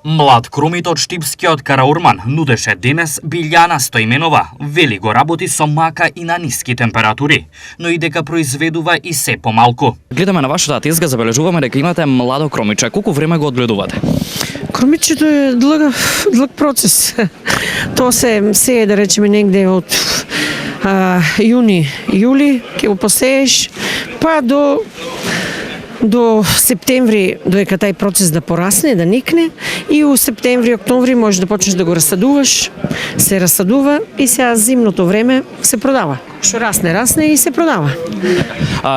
Млад кромит од штипскиот Караурман нудеше денес Билјана Стоименова, вели го работи со мака и на ниски температури, но и дека произведува и се помалку. Гледаме на вашата тезга, забележуваме дека имате младо кромиче. Колку време го одгледувате? Кромичето е длъг процес. То се да речеме негде од јуни, јули, ќе го посееш, па до септември, додека тај процес да порасне, да никне, и у септември, октомври можеш да почнеш да го расадуваш, се расадува и сега зимното време се продава. Што расне и се продава.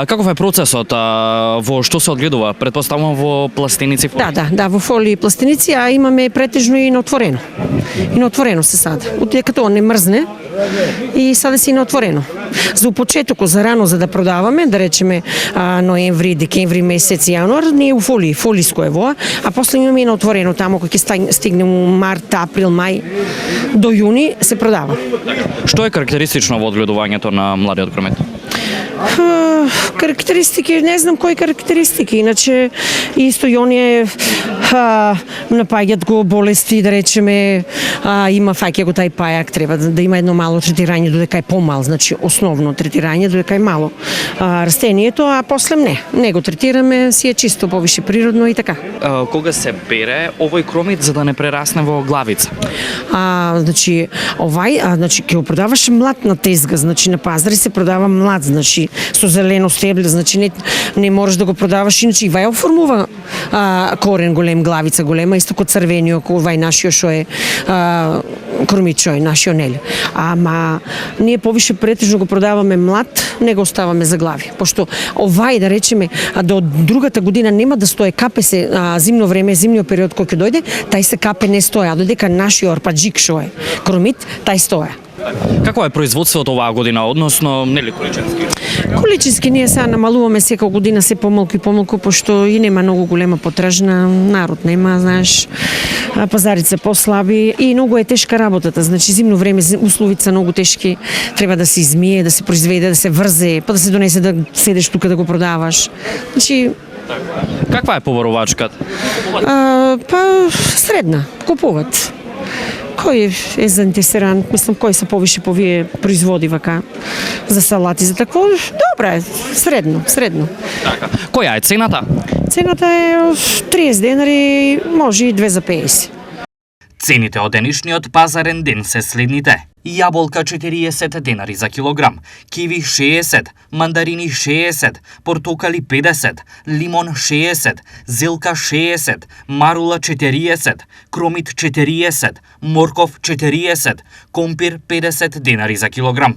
Каков е процесот? Во што се одгледува? Претпоставувам во пластеници? Да, во фолии и пластеници, а имаме претежно и на отворено. И на отворено се сада. Дека тоа не мрзне и саде се и на отворено. За почетоко, за рано, за да продаваме, да речеме ноември, декември месец, јануар, не е у фолии, фолиско е во, а после имаме и на отворено тамо кој ќе стигне у март, април, мај до јуни се продава. Што е карактеристично во одгледувањето на младиот кромет? Карактеристики, не знам кои карактеристики, иначе исто и оние напаѓат го болести, да речеме, има фаќа го тај пајак, треба да има едно мало третирање додека е помал, значи основно третирање додека е мало растението, а после не го третираме, си е чисто повише природно и така. Кога се бере овој кромит за да не прерасне во главица? Значи ќе го продаваш млад на тезга, значи на пазари се продава млад, значи со зелено стебле, значи не можеш да го продаваш, иначе и вај оформува корен голем, главица голема, исто ко црвениот, вај нашиот што е кромичо е нашиот, нели. Ама ние повише претежно го продаваме млад, не го оставаме за глави, пошто овај, да речеме, до другата година нема да стое, капе се зимно време, зимниот период кој ќе дојде, тај се капе не стоја, додека нашиот арпаџик што е кромит, тај стоја. Какво е производството оваа година, односно нели количински? Количински ние сега намалуваме секоја година се помалку и помалку, пошто и нема многу голема потражна, народ нема, знаеш, пазарите се послаби и многу е тешка работата. Значи зимно време условите се многу тешки, треба да се измие, да се произведе, да се врзе, па да се донесе да седеш тука да го продаваш. Значи каква е побарувачката? Средна, купуват. Кој е заинтересиран, мислам, кој се повише по вие производи вака за салати, за тако, добра е, средно. Така. Која е цената? Цената е 30 денари, може и 2 за 50. Цените од денешниот пазарен ден се следните. Јаболка 40 денари за килограм, киви 60, мандарини 60, портокали 50, лимон 60, зелка 60, марула 40, кромит 40, морков 40, компир 50 денари за килограм.